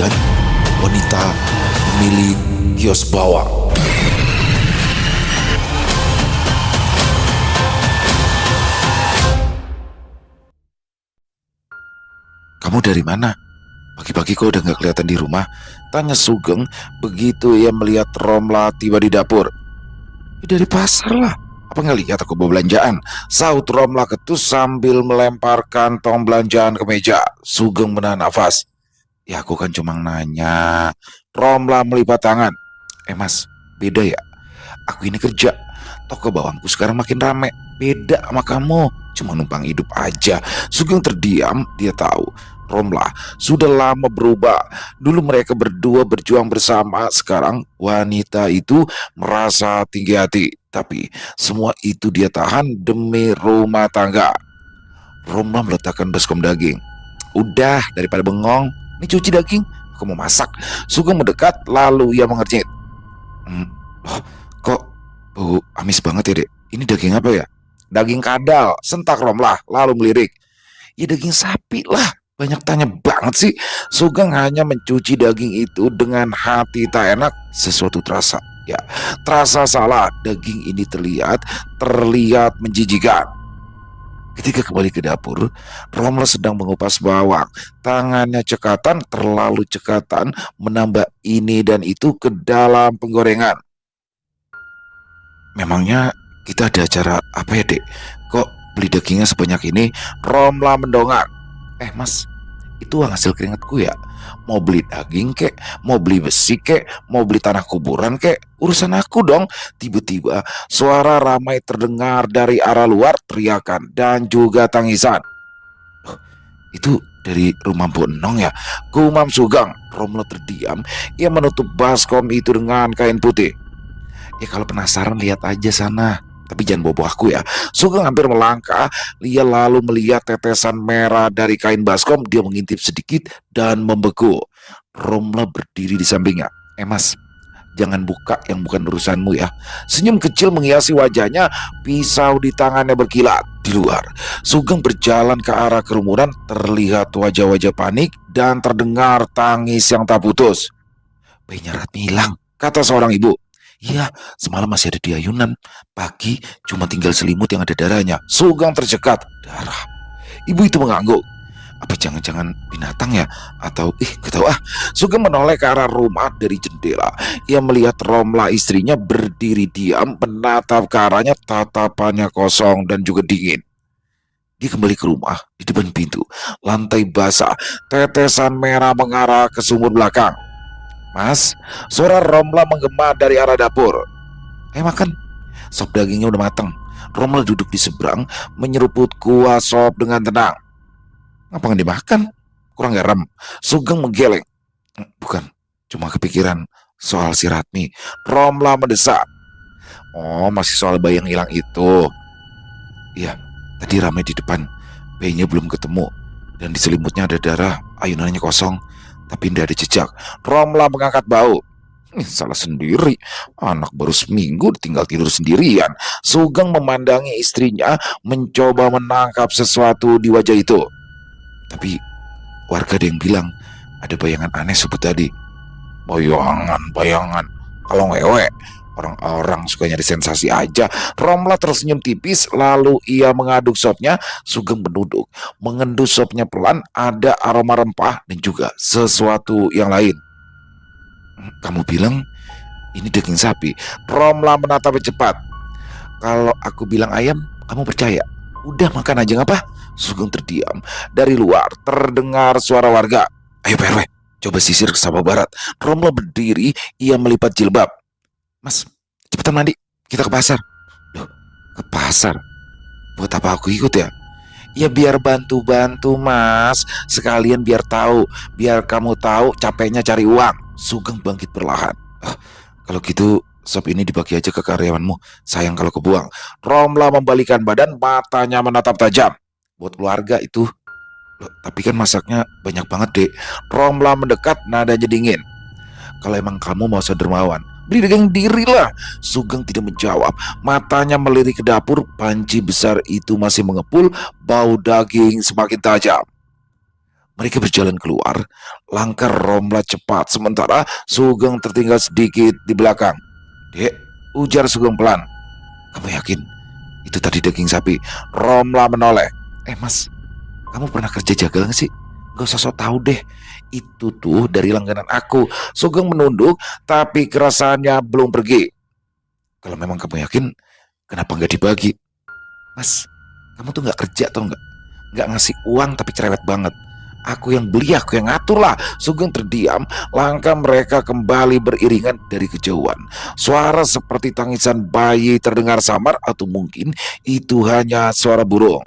Kemudian wanita pemilik kios bawang. "Kamu dari mana? Pagi-pagi kok udah gak kelihatan di rumah?" tanya Sugeng begitu ia melihat Romla tiba di dapur. "Dari pasar lah. Apa nggak lihat aku bawa belanjaan?" sahut Romla ketus sambil melemparkan tong belanjaan ke meja. Sugeng menahan nafas. "Ya aku kan cuma nanya." Romla melipat tangan. Mas, beda ya. Aku ini kerja. Toko bawangku sekarang makin rame. Beda sama kamu. Cuma numpang hidup aja." Sugeng terdiam. Dia tahu Romla sudah lama berubah. Dulu mereka berdua berjuang bersama. Sekarang wanita itu merasa tinggi hati. Tapi semua itu dia tahan demi rumah tangga. Romla meletakkan baskom daging. "Udah, daripada bengong, ini cuci daging. Aku mau masak." Sugeng mendekat lalu ia mengernyit. "Oh, kok bau amis banget ya, Dek? Ini daging apa ya?" "Daging kadal," sentak Romla lalu melirik. "Ya daging sapi lah. Banyak tanya banget sih." Sugeng hanya mencuci daging itu dengan hati tak enak. Sesuatu terasa, ya, terasa salah. Daging ini terlihat menjijikan. Ketika kembali ke dapur, Romla sedang mengupas bawang. Tangannya cekatan, terlalu cekatan, menambah ini dan itu ke dalam penggorengan. "Memangnya kita ada acara apa ya, Dek? Kok beli dagingnya sebanyak ini?" Romla mendongak. Mas, itu uang hasil keringatku ya. Mau beli daging kek, mau beli besi kek, mau beli tanah kuburan kek, urusan aku dong." Tiba-tiba suara ramai terdengar dari arah luar, teriakan dan juga tangisan. "Oh, itu dari rumah Bu Enong ya?" gumam Sugeng. Romla terdiam. Ia menutup baskom itu dengan kain putih. "Ya kalau penasaran lihat aja sana. Tapi jangan bobo aku ya." Sugeng hampir melangkah. Ia lalu melihat tetesan merah dari kain baskom. Dia mengintip sedikit dan membeku. Romla berdiri di sampingnya. Mas, jangan buka yang bukan urusanmu ya." Senyum kecil menghiasi wajahnya. Pisau di tangannya berkilat. Di luar, Sugeng berjalan ke arah kerumunan. Terlihat wajah-wajah panik dan terdengar tangis yang tak putus. "Bayinya Ratmi hilang," kata seorang ibu. "Iya, semalam masih ada di ayunan. Pagi cuma tinggal selimut yang ada darahnya." Sugeng tercekat. "Darah?" Ibu itu mengangguk. "Apa jangan-jangan binatang ya? Atau gak tahu ah." Sugeng menoleh ke arah rumah dari jendela. Ia melihat Romla istrinya berdiri diam menatap ke arahnya. Tatapannya kosong dan juga dingin. Dia kembali ke rumah. Di depan pintu, lantai basah. Tetesan merah mengarah ke sumur belakang. "Mas," suara Romla menggema dari arah dapur. Makan. Sop dagingnya udah matang." Romla duduk di seberang, menyeruput kuah sop dengan tenang. "Ngapa nggak dimakan? Kurang garam?" Sugeng menggeleng. Bukan, cuma kepikiran soal si Ratmi." Romla mendesak. "Oh, masih soal bayi yang hilang itu?" "Iya, tadi ramai di depan. Bayinya belum ketemu. Dan di selimutnya ada darah, ayunannya kosong. Tapi tidak ada jejak." Romla mengangkat bau. Salah sendiri. Anak baru seminggu tinggal tidur sendirian." Sugeng memandangi istrinya, mencoba menangkap sesuatu di wajah itu. "Tapi warga ada yang bilang ada bayangan aneh sebut tadi." Bayangan. Kalau ngewe, orang-orang suka nyari sensasi aja." Romla tersenyum tipis, lalu ia mengaduk sopnya. Sugeng menunduk, mengendus sopnya pelan. Ada aroma rempah dan juga sesuatu yang lain. "Kamu bilang ini daging sapi?" Romla menatapnya cepat. "Kalau aku bilang ayam, kamu percaya? Udah makan aja ngapa?" Sugeng terdiam. Dari luar terdengar suara warga. "Ayo Pak RW, coba sisir ke sawah barat." Romla berdiri, ia melipat jilbab. "Mas, cepetan mandi, kita ke pasar." "Loh, ke pasar? Buat apa aku ikut ya?" "Ya biar bantu-bantu Mas. Sekalian biar kamu tahu capeknya cari uang." Sugeng bangkit perlahan. Kalau gitu sop ini dibagi aja ke karyawanmu. Sayang kalau kebuang." Romla membalikan badan, matanya menatap tajam. "Buat keluarga itu." "Loh, tapi kan masaknya banyak banget, Dek." Romla mendekat, nadanya dingin. "Kalau emang kamu mau sedermawan, beli daging diri lah." Sugeng tidak menjawab. Matanya melirik ke dapur. Panci besar itu masih mengepul. Bau daging semakin tajam. Mereka berjalan keluar, langkah Romla cepat, sementara Sugeng tertinggal sedikit di belakang. "Dek," ujar Sugeng pelan. "Kamu yakin itu tadi daging sapi?" Romla menoleh. Mas, kamu pernah kerja jagal gak sih? Gak usah sok tahu deh. Itu tuh dari langganan aku. Sugeng menunduk, tapi kerasaannya belum pergi. "Kalau memang kamu yakin, kenapa nggak dibagi?" "Mas, kamu tuh nggak kerja atau nggak ngasih uang tapi cerewet banget. Aku yang beli, aku yang ngatur lah." Sugeng terdiam, langkah mereka kembali beriringan dari kejauhan. Suara seperti tangisan bayi terdengar samar, atau mungkin itu hanya suara burung.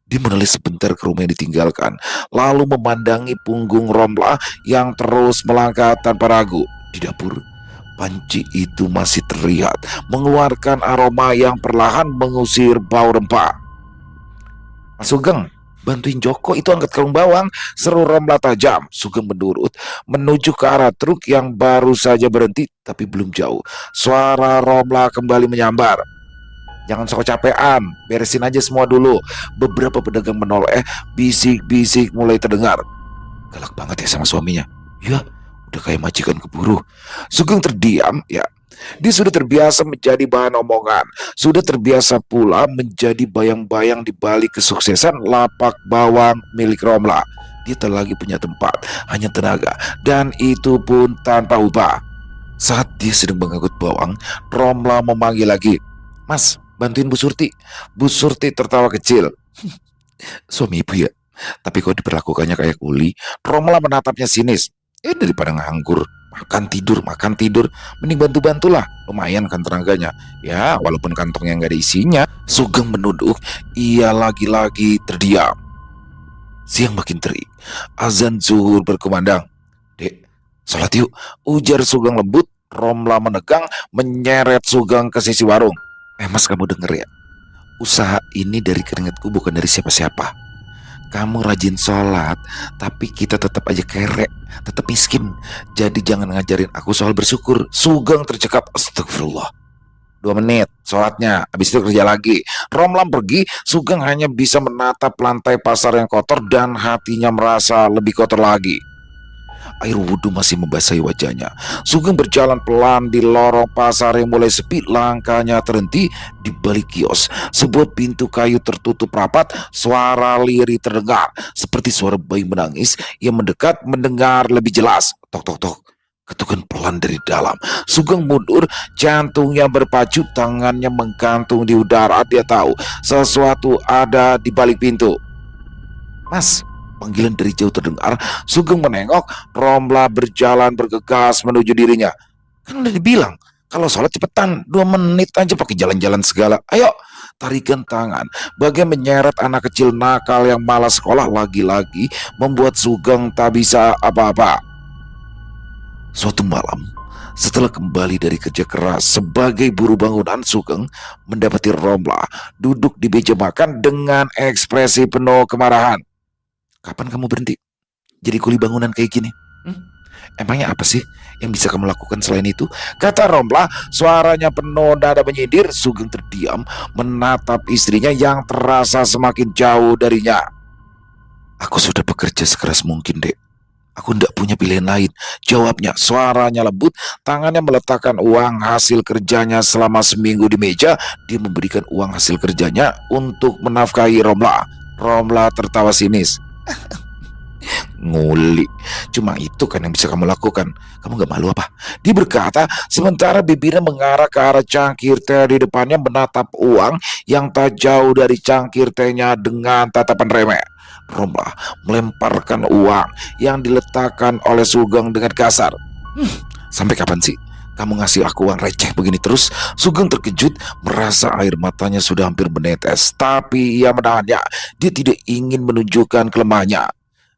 Dia menoleh sebentar ke rumah yang ditinggalkan, lalu memandangi punggung Romla yang terus melangkah tanpa ragu. Di dapur, panci itu masih terlihat mengeluarkan aroma yang perlahan mengusir bau rempah. "Mas Sugeng, bantuin Joko itu angkat karung bawang," seru Romla tajam. Sugeng menurut, menuju ke arah truk yang baru saja berhenti, tapi belum jauh. Suara Romla kembali menyambar. "Jangan sok capean, beresin aja semua dulu." Beberapa pedagang menoleh, bisik-bisik mulai terdengar. Galak banget ya sama suaminya. Ya, udah kayak majikan keburu. Sugeng terdiam, ya. Dia sudah terbiasa menjadi bahan omongan, sudah terbiasa pula menjadi bayang-bayang di balik kesuksesan lapak bawang milik Romla. Dia tak lagi punya tempat, hanya tenaga, dan itu pun tanpa upah. Saat dia sedang mengangkut bawang, Romla memanggil lagi. "Mas, bantuin Bu Surti." Bu Surti tertawa kecil. "Suami ibu ya? Tapi kok diperlakukannya kayak kuli?" Romla menatapnya sinis. Daripada nganggur, makan tidur, mending bantu-bantulah. Lumayan kan tenaganya. Ya, walaupun kantongnya nggak ada isinya. Sugeng menunduk, ia lagi-lagi terdiam. Siang makin terik, azan zuhur berkumandang. "Dek, sholat yuk," ujar Sugeng lembut. Romla menegang, menyeret Sugeng ke sisi warung. Mas, kamu denger ya? Usaha ini dari keringatku, bukan dari siapa-siapa. Kamu rajin sholat, tapi kita tetap aja kerek, tetap miskin. Jadi jangan ngajarin aku soal bersyukur." Sugeng tercekap. Astagfirullah. 2 menit sholatnya, habis itu kerja lagi. Romlam pergi, Sugeng hanya bisa menatap lantai pasar yang kotor dan hatinya merasa lebih kotor lagi. Air wudhu masih membasahi wajahnya. Sugeng berjalan pelan di lorong pasar yang mulai sepi. Langkahnya terhenti di balik kios. Sebuah pintu kayu tertutup rapat. Suara lirih terdengar, seperti suara bayi menangis yang mendekat, mendengar lebih jelas. Tok tok tok. Ketukan pelan dari dalam. Sugeng mundur, jantungnya berpacu, tangannya menggantung di udara. Dia tahu sesuatu ada di balik pintu. "Mas," panggilan dari jauh terdengar. Sugeng menengok. Romla berjalan bergegas menuju dirinya. "Kan udah dibilang kalau sholat cepetan, 2 menit aja pakai jalan-jalan segala. Ayo." Tarikan tangan bagai menyeret anak kecil nakal yang malas sekolah lagi-lagi membuat Sugeng tak bisa apa-apa. Suatu malam, setelah kembali dari kerja keras sebagai buruh bangunan, Sugeng mendapati Romla duduk di meja makan dengan ekspresi penuh kemarahan. "Kapan kamu berhenti jadi kuli bangunan kayak gini? Emangnya apa sih yang bisa kamu lakukan selain itu?" kata Romla, suaranya penuh nada menyindir. Sugeng terdiam menatap istrinya yang terasa semakin jauh darinya. "Aku sudah bekerja sekeras mungkin, Dek. Aku tidak punya pilihan lain," jawabnya. Suaranya lembut, tangannya meletakkan uang hasil kerjanya selama seminggu di meja. Dia memberikan uang hasil kerjanya untuk menafkahi Romla. Romla tertawa sinis. "Nguli, cuma itu kan yang bisa kamu lakukan. Kamu gak malu apa?" dia berkata, sementara bibirnya mengarah ke arah cangkir teh di depannya, menatap uang yang tak jauh dari cangkir tehnya dengan tatapan remeh. Romla melemparkan uang yang diletakkan oleh Sugeng dengan kasar. "Sampai kapan sih kamu ngasih aku uang receh begini terus?" Sugeng terkejut, merasa air matanya sudah hampir menetes, tapi ia menahannya. Dia tidak ingin menunjukkan kelemahannya.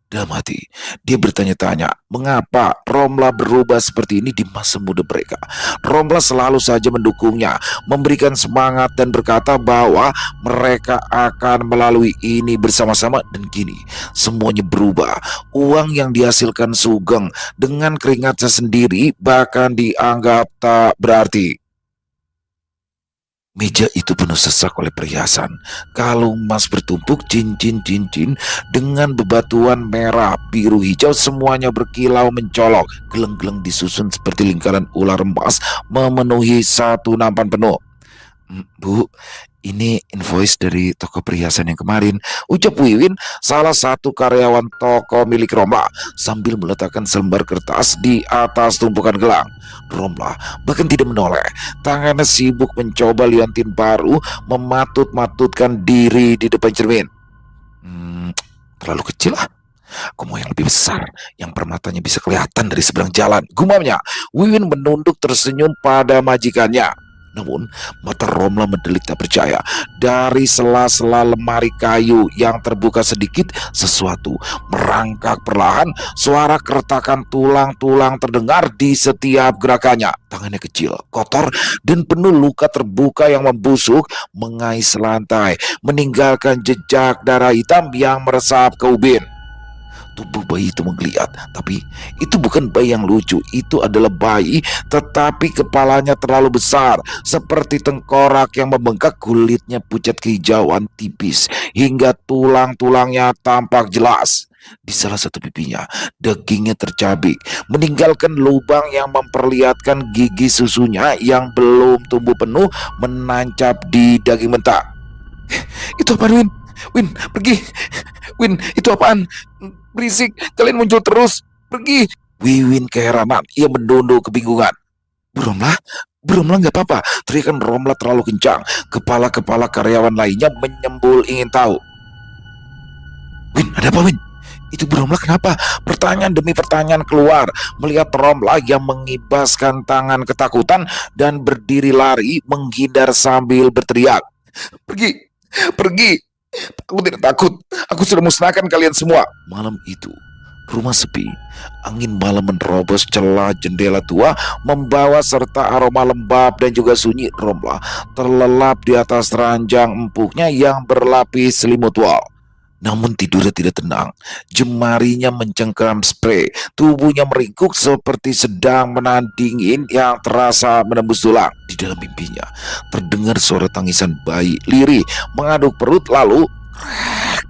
Dalam hati, dia bertanya-tanya, mengapa Romla berubah seperti ini di masa muda mereka. Romla selalu saja mendukungnya, memberikan semangat dan berkata bahwa mereka akan melalui ini bersama-sama, dan kini semuanya berubah. Uang yang dihasilkan Sugeng dengan keringatnya sendiri bahkan dianggap tak berarti. Meja itu penuh sesak oleh perhiasan, kalung emas bertumpuk, cincin-cincin dengan bebatuan merah, biru, hijau, semuanya berkilau mencolok. Geleng-geleng disusun seperti lingkaran ular emas memenuhi satu nampan penuh. Bu, ini invoice dari toko perhiasan yang kemarin, ucap Wiwin, salah satu karyawan toko milik Romla, sambil meletakkan selembar kertas di atas tumpukan gelang. Romla bahkan tidak menoleh, tangannya sibuk mencoba liontin baru, mematut-matutkan diri di depan cermin. Terlalu kecil lah. Aku mau yang lebih besar, yang permatanya bisa kelihatan dari seberang jalan, gumamnya. Wiwin menunduk tersenyum pada majikannya. Namun, mata Romla mendelik tak percaya. Dari sela-sela lemari kayu yang terbuka sedikit, sesuatu merangkak perlahan. Suara keretakan tulang-tulang terdengar di setiap gerakannya. Tangannya kecil, kotor, dan penuh luka terbuka yang membusuk mengais lantai, meninggalkan jejak darah hitam yang meresap ke ubin. Tubuh bayi itu menggeliat, tapi itu bukan bayi yang lucu. Itu adalah bayi, tetapi kepalanya terlalu besar, seperti tengkorak yang membengkak. Kulitnya pucat kehijauan tipis, hingga tulang-tulangnya tampak jelas. Di salah satu pipinya, dagingnya tercabik, meninggalkan lubang yang memperlihatkan gigi susunya yang belum tumbuh penuh menancap di daging mentah. Itu apaan, Win? Win, pergi. Win, itu apaan? Berisik, kalian muncul terus. Pergi. Wiwin keheranan, ia menunduk kebingungan. Bromla, Bromla nggak apa-apa. Teriakan Romla terlalu kencang. Kepala-kepala karyawan lainnya menyembul ingin tahu. Win, ada apa, Win? Itu Bromla kenapa? Pertanyaan demi pertanyaan keluar, melihat Romla yang mengibaskan tangan ketakutan dan berdiri lari menghindar sambil berteriak. Pergi, pergi. Aku tidak takut. Aku sudah musnahkan kalian semua. Malam itu, rumah sepi. Angin malam menerobos celah jendela tua, membawa serta aroma lembab dan juga sunyi. Romla terlelap di atas ranjang empuknya yang berlapis selimut wol. Namun tidurnya tidak tenang. Jemarinya mencengkeram spray. Tubuhnya meringkuk seperti sedang menahan dingin yang terasa menembus tulang. Di dalam mimpinya terdengar suara tangisan bayi lirih mengaduk perut, lalu krek,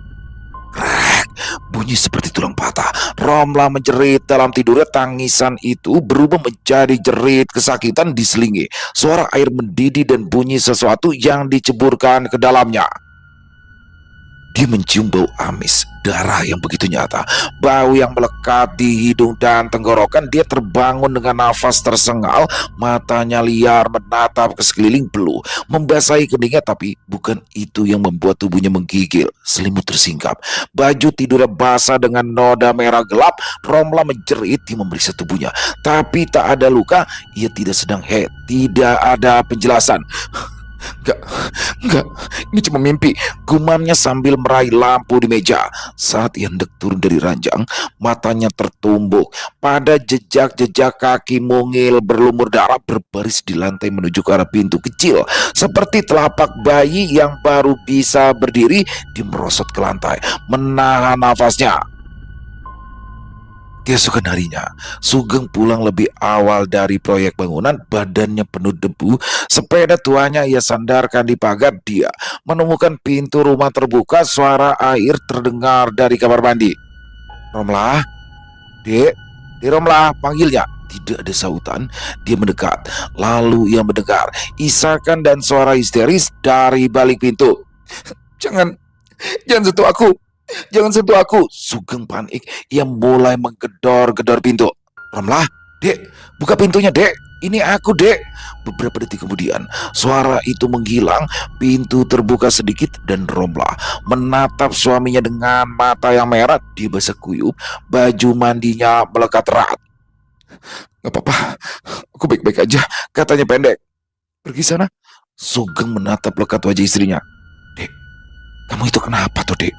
krek, bunyi seperti tulang patah. Romla menjerit dalam tidurnya. Tangisan itu berubah menjadi jerit kesakitan diselingi suara air mendidih dan bunyi sesuatu yang diceburkan ke dalamnya. Dia mencium bau amis, darah yang begitu nyata, bau yang melekat di hidung dan tenggorokan. Dia terbangun dengan nafas tersengal, matanya liar menatap ke sekeliling, peluh membasahi keningnya, tapi bukan itu yang membuat tubuhnya menggigil. Selimut tersingkap, baju tidurnya basah dengan noda merah gelap. Romla menjerit, dia memeriksa tubuhnya, tapi tak ada luka. Ia tidak sedang haid, tidak ada penjelasan. Enggak, ini cuma mimpi, gumamnya sambil meraih lampu di meja. Saat ia hendak turun dari ranjang, matanya tertumbuk pada jejak-jejak kaki mungil berlumur darah berbaris di lantai menuju ke arah pintu kecil. Seperti telapak bayi yang baru bisa berdiri, dia merosot ke lantai, menahan nafasnya. Keesokan harinya, Sugeng pulang lebih awal dari proyek bangunan, badannya penuh debu. Sepeda tuanya ia sandarkan di pagar. Dia menemukan pintu rumah terbuka, suara air terdengar dari kamar mandi. Romla, Dek, Romla, panggilnya. Tidak ada sautan. Dia mendekat, lalu ia mendengar isakan dan suara histeris dari balik pintu. Jangan sentuh aku. Jangan sentuh aku. Sugeng panik. Ia mulai menggedor-gedor pintu. Romla, Dek, buka pintunya, Dek. Ini aku, Dek. Beberapa detik kemudian, suara itu menghilang. Pintu terbuka sedikit dan Romla menatap suaminya dengan mata yang merah. Dia basah kuyup, baju mandinya melekat erat. Gak apa-apa, aku baik-baik aja, katanya pendek. Pergi sana. Sugeng menatap lekat wajah istrinya. Dek, kamu itu kenapa tuh, Dek?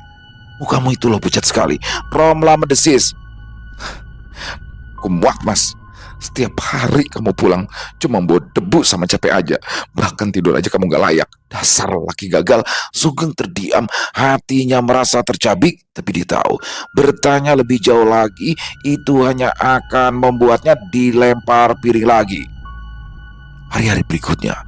Mukamu itu loh pucat sekali. Romla mendesis. Aku muak, Mas. Setiap hari kamu pulang cuma bawa debu sama capek aja. Bahkan tidur aja kamu gak layak. Dasar laki gagal. Sugeng terdiam. Hatinya merasa tercabik. Tapi dia tahu, bertanya lebih jauh lagi itu hanya akan membuatnya dilempar piring lagi. Hari-hari berikutnya,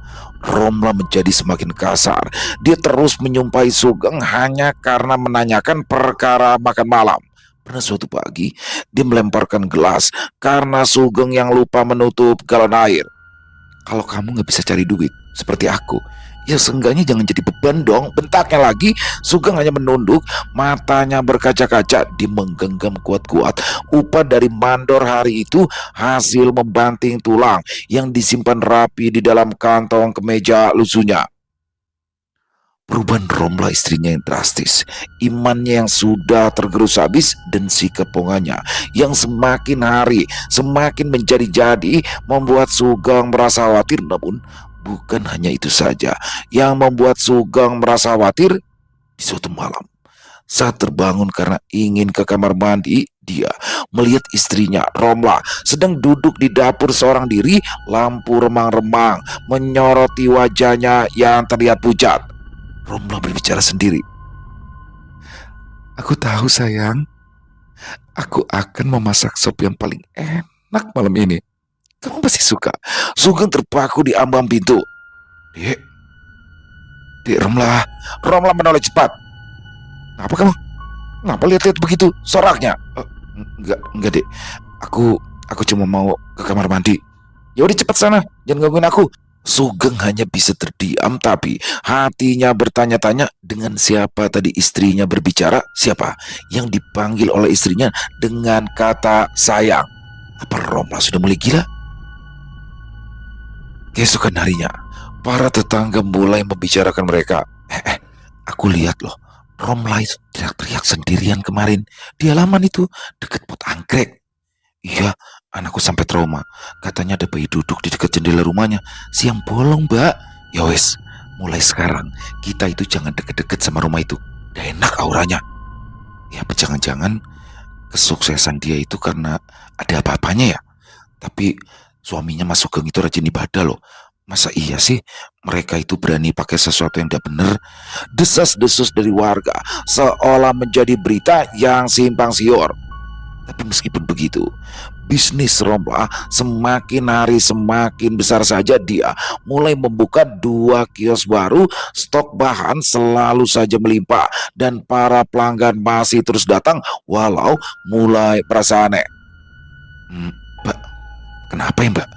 Romla menjadi semakin kasar. Dia terus menyumpahi Sugeng hanya karena menanyakan perkara makan malam. Pada suatu pagi, dia melemparkan gelas karena Sugeng yang lupa menutup galon air. Kalau kamu nggak bisa cari duit seperti aku, ya seenggaknya jangan jadi beban dong. Bentaknya lagi. Sugeng hanya menunduk, matanya berkaca-kaca. Dia menggenggam kuat-kuat upah dari mandor hari itu, hasil membanting tulang yang disimpan rapi di dalam kantong kemeja lusuhnya. Perubahan Romla istrinya yang drastis, imannya yang sudah tergerus habis, dan sikap pongannya yang semakin hari semakin menjadi-jadi membuat Sugeng merasa khawatir. Namun bukan hanya itu saja yang membuat Sugeng merasa khawatir. Di suatu malam, saat terbangun karena ingin ke kamar mandi, dia melihat istrinya Romla sedang duduk di dapur seorang diri. Lampu remang-remang menyoroti wajahnya yang terlihat pucat. Romla berbicara sendiri. Aku tahu sayang, aku akan memasak sop yang paling enak malam ini. Kamu pasti suka. Sugeng terpaku di ambang pintu. Dek, Dek Romla. Romla menoleh cepat. Apa kamu? Kenapa lihat-lihat begitu? Soraknya. Enggak dek. Aku cuma mau ke kamar mandi. Ya udah cepat sana, jangan gangguin aku. Sugeng hanya bisa terdiam, tapi hatinya bertanya-tanya dengan siapa tadi istrinya berbicara. Siapa yang dipanggil oleh istrinya dengan kata sayang? Apa Romla sudah mulai gila? Keesokan harinya, para tetangga mulai membicarakan mereka. Aku lihat loh, Romla itu teriak-teriak sendirian kemarin di halaman itu dekat pot anggrek. Iya, anakku sampai trauma. Katanya ada bayi duduk di dekat jendela rumahnya. Siang bolong, Mbak. Ya wes, mulai sekarang kita itu jangan deket-deket sama rumah itu. Gak enak auranya. Ya, jangan-jangan kesuksesan dia itu karena ada apa-apanya ya. Tapi suaminya Mas Sugeng itu rajin ibadah loh. Masa iya sih mereka itu berani pakai sesuatu yang tidak benar? Desas-desus dari warga seolah menjadi berita yang simpang siur. Tapi meskipun begitu, bisnis Romla semakin hari semakin besar saja. Dia mulai membuka 2 kios baru, stok bahan selalu saja melimpah, dan para pelanggan masih terus datang walau mulai merasa aneh. Mbak, kenapa ya Mbak?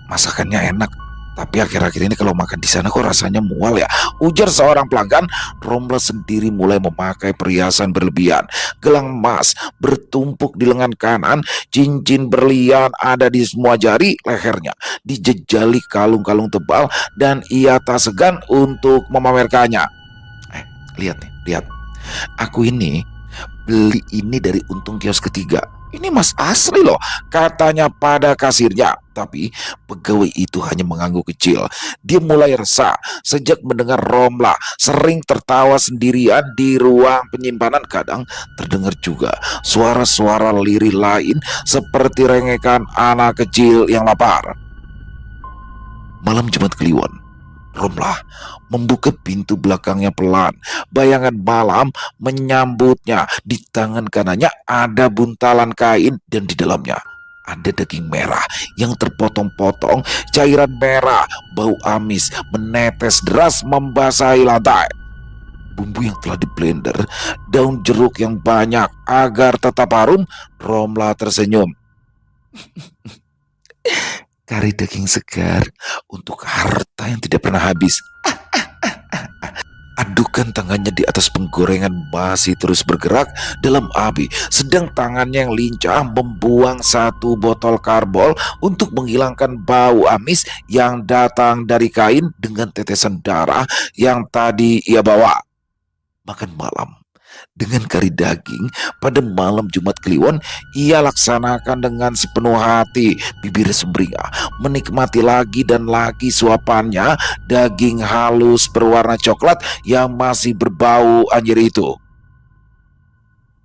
Masakannya enak, tapi akhir-akhir ini kalau makan di sana kok rasanya mual ya, ujar seorang pelanggan. Romla sendiri mulai memakai perhiasan berlebihan. Gelang emas bertumpuk di lengan kanan, cincin berlian ada di semua jari lehernya, dijejali kalung-kalung tebal, dan ia tak segan untuk memamerkannya. Lihat nih, lihat. Aku ini beli ini dari untung kios ketiga. Ini emas asli loh, katanya pada kasirnya. Tapi pegawai itu hanya mengangguk kecil. Dia mulai resah sejak mendengar Romla sering tertawa sendirian di ruang penyimpanan. Kadang terdengar juga suara-suara lirih lain seperti rengekan anak kecil yang lapar. Malam Jumat Kliwon, Romla membuka pintu belakangnya pelan. Bayangan malam menyambutnya. Di tangan kanannya ada buntalan kain, dan di dalamnya ada daging merah yang terpotong-potong. Cairan merah bau amis menetes deras membasahi lantai. Bumbu yang telah diblender, daun jeruk yang banyak agar tetap harum. Romla tersenyum. Kari daging segar untuk harta yang tidak pernah habis. Adukan tangannya di atas penggorengan masih terus bergerak dalam api, sedang tangannya yang lincah membuang 1 botol karbol untuk menghilangkan bau amis yang datang dari kain dengan tetesan darah yang tadi ia bawa. Makan malam dengan kari daging pada malam Jumat Kliwon ia laksanakan dengan sepenuh hati. Bibir sumringah menikmati lagi dan lagi suapannya daging halus berwarna coklat yang masih berbau anjir itu.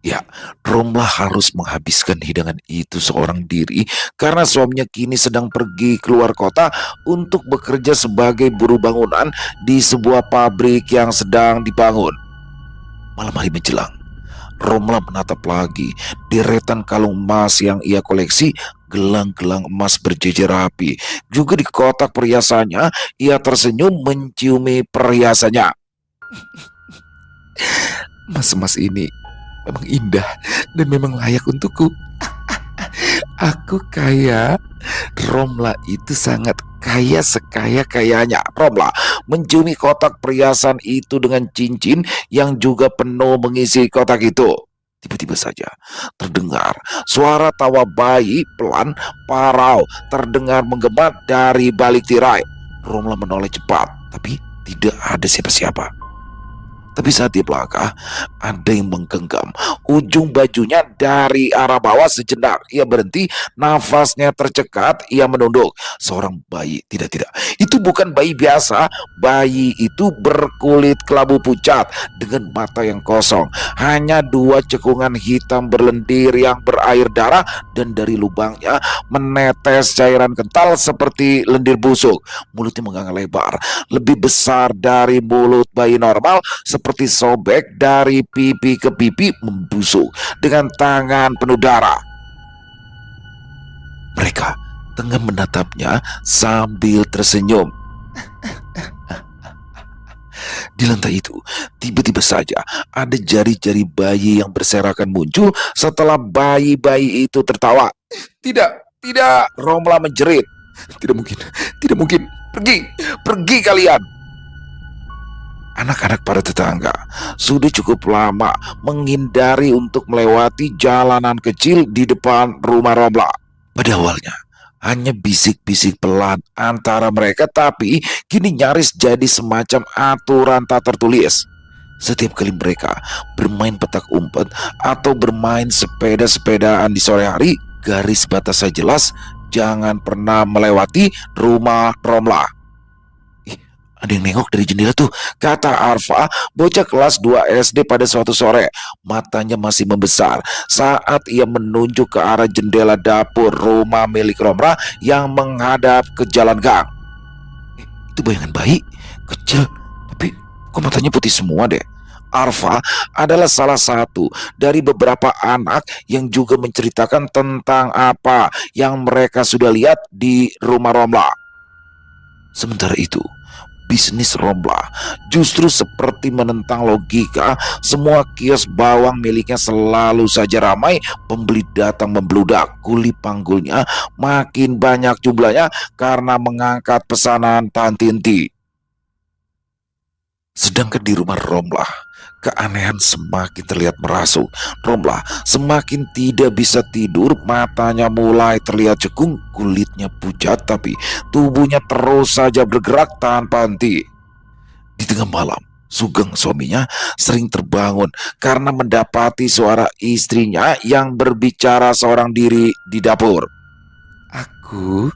Ya, Romla harus menghabiskan hidangan itu seorang diri karena suaminya kini sedang pergi keluar kota untuk bekerja sebagai buruh bangunan di sebuah pabrik yang sedang dibangun. Malam hari menjelang, Romla menatap lagi deretan kalung emas yang ia koleksi. Gelang-gelang emas berjejer rapi. Juga di kotak perhiasannya, ia tersenyum menciumi perhiasannya. Emas-emas ini memang indah dan memang layak untukku. Aku kaya. Romla itu sangat kaya, sekaya-kayanya. Romla menciumi kotak perhiasan itu dengan cincin yang juga penuh mengisi kotak itu. Tiba-tiba saja terdengar suara tawa bayi pelan parau terdengar menggema dari balik tirai. Romla menoleh cepat, tapi tidak ada siapa-siapa. Tapi saat dia melangkah, ada yang menggenggam ujung bajunya dari arah bawah sejenak. Ia berhenti, nafasnya tercekat, ia menunduk. Seorang bayi, tidak. Itu bukan bayi biasa. Bayi itu berkulit kelabu pucat dengan mata yang kosong. Hanya dua cekungan hitam berlendir yang berair darah dan dari lubangnya menetes cairan kental seperti lendir busuk. Mulutnya menganga lebar, lebih besar dari mulut bayi normal, seperti sobek dari pipi ke pipi, membusuk dengan tangan penuh darah. Mereka tengah menatapnya sambil tersenyum. Di lantai itu, tiba-tiba saja ada jari-jari bayi yang berserakan muncul setelah bayi-bayi itu tertawa. Tidak, Romla menjerit. Tidak mungkin, pergi kalian. Anak-anak para tetangga sudah cukup lama menghindari untuk melewati jalanan kecil di depan rumah Romla. Pada awalnya hanya bisik-bisik pelan antara mereka, tapi kini nyaris jadi semacam aturan tak tertulis. Setiap kali mereka bermain petak umpet atau bermain sepeda-sepedaan di sore hari, garis batasnya jelas, jangan pernah melewati rumah Romla. Ada yang nengok dari jendela tuh, kata Arfa, bocah kelas 2 SD pada suatu sore. Matanya masih membesar saat ia menunjuk ke arah jendela dapur rumah milik Romla yang menghadap ke jalan gang. Itu bayangan bayi, kecil, tapi kok matanya putih semua deh. Arfa adalah salah satu dari beberapa anak yang juga menceritakan tentang apa yang mereka sudah lihat di rumah Romla. Sementara itu, bisnis Romla justru seperti menentang logika. Semua kios bawang miliknya selalu saja ramai. Pembeli datang membludak. Kuli panggulnya makin banyak jumlahnya karena mengangkat pesanan tanti-henti. Sedangkan di rumah Romla, keanehan semakin terlihat merasuk. Romla semakin tidak bisa tidur, matanya mulai terlihat cekung, kulitnya pucat, tapi tubuhnya terus saja bergerak tanpa henti. Di tengah malam, Sugeng suaminya sering terbangun karena mendapati suara istrinya yang berbicara seorang diri di dapur. Aku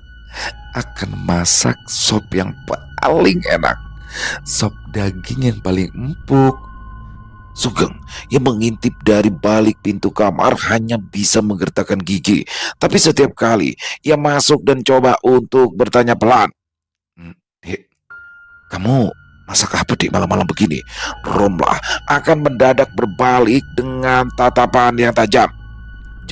akan masak sop yang paling enak, sop daging yang paling empuk. Sugeng yang mengintip dari balik pintu kamar hanya bisa menggertakkan gigi. Tapi setiap kali ia masuk dan coba untuk bertanya pelan, Dek, kamu masak apa Dek malam-malam begini? Romla akan mendadak berbalik dengan tatapan yang tajam.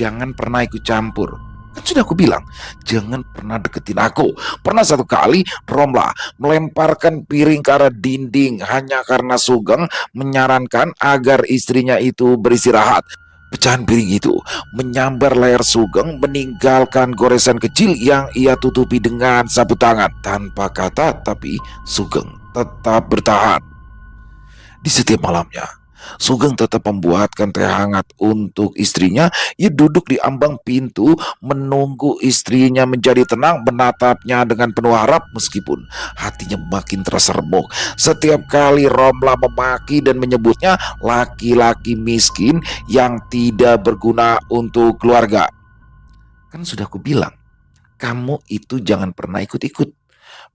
Jangan pernah ikut campur. Kan sudah aku bilang, jangan pernah deketin aku. Pernah satu kali Romla melemparkan piring ke arah dinding hanya karena Sugeng menyarankan agar istrinya itu beristirahat. Pecahan piring itu menyambar layar Sugeng, meninggalkan goresan kecil yang ia tutupi dengan sapu tangan. Tanpa kata, tapi Sugeng tetap bertahan. Di setiap malamnya, Sugeng tetap membuatkan teh hangat untuk istrinya. Ia duduk di ambang pintu menunggu istrinya menjadi tenang, menatapnya dengan penuh harap meskipun hatinya makin terasa remuk. Setiap kali Romla memaki dan menyebutnya laki-laki miskin yang tidak berguna untuk keluarga. Kan sudah aku bilang, kamu itu jangan pernah ikut-ikut.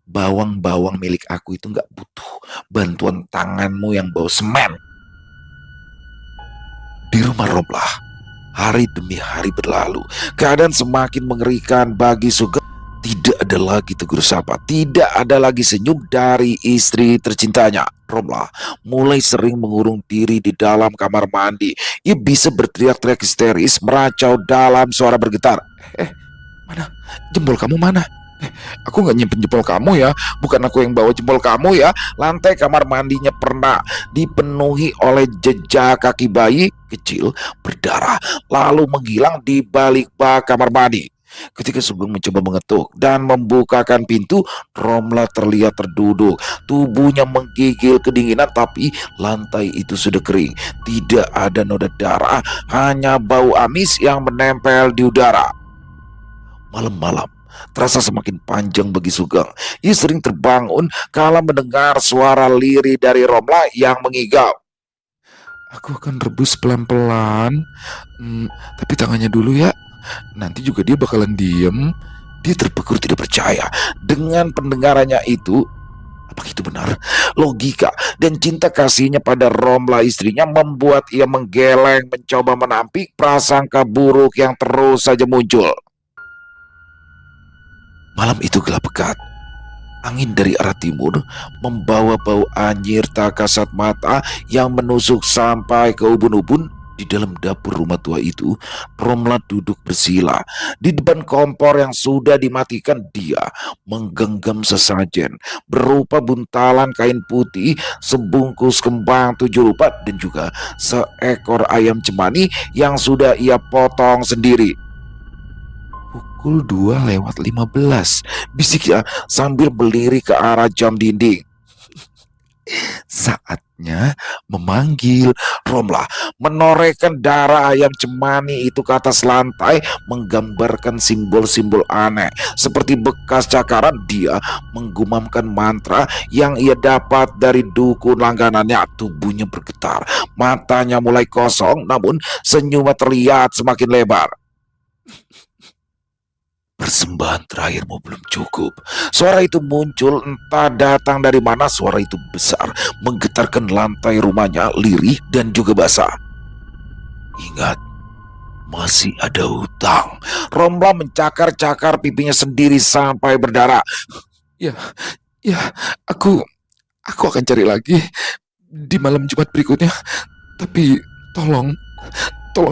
Bawang-bawang milik aku itu gak butuh bantuan tanganmu yang bau semen. Di rumah Romla, hari demi hari berlalu. Keadaan semakin mengerikan bagi Sugeng. Tidak ada lagi tegur sapa, tidak ada lagi senyum dari istri tercintanya. Romla mulai sering mengurung diri di dalam kamar mandi. Ia bisa berteriak-teriak histeris, meracau dalam suara bergetar. Eh, mana? Jempol kamu mana? Aku nggak nyimpen jempol kamu ya. Bukan aku yang bawa jempol kamu ya. Lantai kamar mandinya pernah dipenuhi oleh jejak kaki bayi kecil berdarah, lalu menghilang di balik bak kamar mandi. Ketika Sugeng mencoba mengetuk dan membukakan pintu, Romla terlihat terduduk. Tubuhnya menggigil kedinginan, tapi lantai itu sudah kering. Tidak ada noda darah, hanya bau amis yang menempel di udara. Malam-malam terasa semakin panjang bagi Sugeng. Ia sering terbangun kala mendengar suara lirih dari Romla yang mengigau. Aku akan rebus pelan-pelan, tapi tangannya dulu ya. Nanti juga dia bakalan diem. Dia terpekur tidak percaya dengan pendengarannya itu. Apa itu benar? Logika dan cinta kasihnya pada Romla istrinya membuat ia menggeleng mencoba menampik prasangka buruk yang terus saja muncul. Malam itu gelap pekat. Angin dari arah timur membawa bau anyir tak kasat mata yang menusuk sampai ke ubun-ubun. Di dalam dapur rumah tua itu, Romla duduk bersila. Di depan kompor yang sudah dimatikan, dia menggenggam sesajen berupa buntalan kain putih, sebungkus kembang 7 rupa, dan juga seekor ayam cemani yang sudah ia potong sendiri. Pukul 2:15, bisiknya sambil melirik ke arah jam dinding. Saatnya memanggil. Romla menorehkan darah ayam cemani itu ke atas lantai, menggambarkan simbol-simbol aneh seperti bekas cakaran. Dia menggumamkan mantra yang ia dapat dari dukun langganannya. Tubuhnya bergetar, matanya mulai kosong, namun senyumnya terlihat semakin lebar. Persembahan terakhirmu belum cukup. Suara itu muncul, entah datang dari mana. Suara itu besar, menggetarkan lantai rumahnya, lirih dan juga basah. Ingat, masih ada hutang. Romla mencakar-cakar pipinya sendiri sampai berdarah. Ya, ya, aku akan cari lagi di malam Jumat berikutnya. Tapi tolong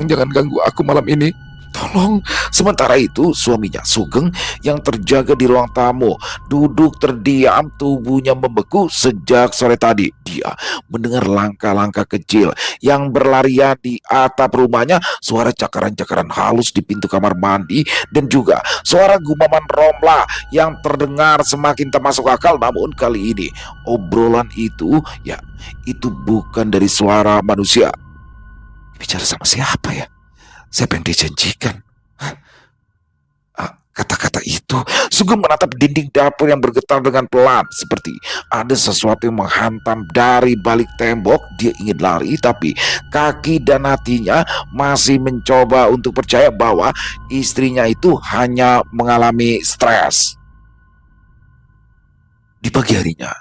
jangan ganggu aku malam ini. Tolong. Sementara itu, suaminya Sugeng yang terjaga di ruang tamu duduk terdiam, tubuhnya membeku sejak sore tadi. Dia mendengar langkah-langkah kecil yang berlarian di atap rumahnya, suara cakaran-cakaran halus di pintu kamar mandi, dan juga suara gumaman Romla yang terdengar semakin tak masuk akal. Namun kali ini obrolan itu, ya, itu bukan dari suara manusia. Bicara sama siapa ya? Siapa yang dijanjikan? Kata-kata itu, Sugeng menatap dinding dapur yang bergetar dengan pelan, seperti ada sesuatu yang menghantam dari balik tembok. Dia ingin lari, tapi kaki dan hatinya masih mencoba untuk percaya bahwa istrinya itu hanya mengalami stres. Di pagi harinya,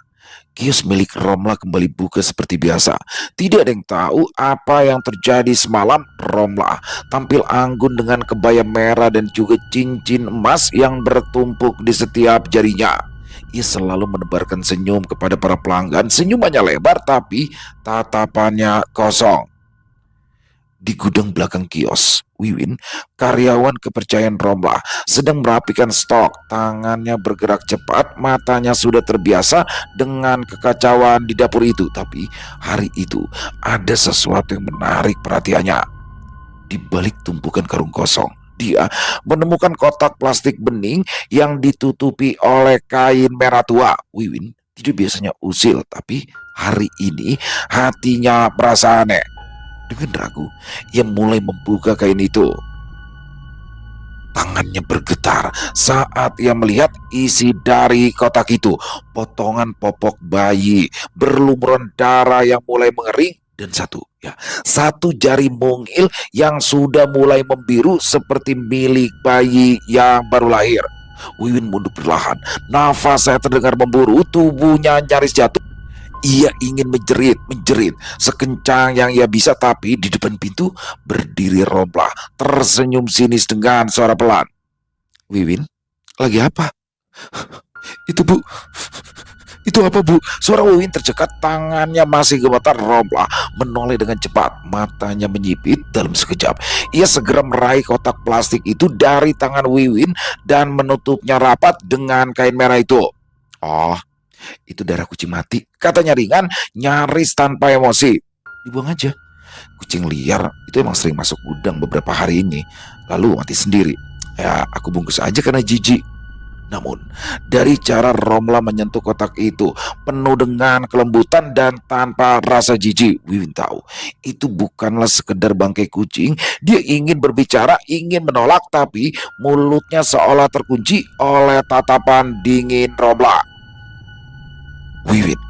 kios milik Romla kembali buka seperti biasa. Tidak ada yang tahu apa yang terjadi semalam. Romla tampil anggun dengan kebaya merah dan juga cincin emas yang bertumpuk di setiap jarinya. Ia selalu menebarkan senyum kepada para pelanggan. Senyumannya lebar, tapi tatapannya kosong. Di gudang belakang kios, Wiwin, karyawan kepercayaan Romla, sedang merapikan stok. Tangannya bergerak cepat, matanya sudah terbiasa dengan kekacauan di dapur itu. Tapi hari itu ada sesuatu yang menarik perhatiannya. Di balik tumpukan karung kosong, dia menemukan kotak plastik bening yang ditutupi oleh kain merah tua. Wiwin tidak biasanya usil, tapi hari ini hatinya merasa aneh. Dengan ragu, ia mulai membuka kain itu. Tangannya bergetar saat ia melihat isi dari kotak itu. Potongan popok bayi, berlumuran darah yang mulai mengering, dan satu jari mungil yang sudah mulai membiru seperti milik bayi yang baru lahir. Wiwin mundur perlahan, nafas saya terdengar memburu, tubuhnya nyaris jatuh. Ia ingin menjerit sekencang yang ia bisa, tapi di depan pintu berdiri Romla, tersenyum sinis dengan suara pelan. Wiwin, lagi apa? Itu Bu, itu apa Bu? Suara Wiwin tercekat, tangannya masih gemetar. Romlah menoleh dengan cepat, matanya menyipit dalam sekejap. Ia segera meraih kotak plastik itu dari tangan Wiwin dan menutupnya rapat dengan kain merah itu. Oh, itu darah kucing mati, katanya ringan, nyaris tanpa emosi. Dibuang aja. Kucing liar itu emang sering masuk gudang beberapa hari ini, lalu mati sendiri. Ya, aku bungkus aja karena jijik. Namun, dari cara Romla menyentuh kotak itu penuh dengan kelembutan dan tanpa rasa jijik, Wiwin tahu itu bukanlah sekedar bangkai kucing. Dia ingin berbicara, ingin menolak, tapi mulutnya seolah terkunci oleh tatapan dingin Romla. Wiwin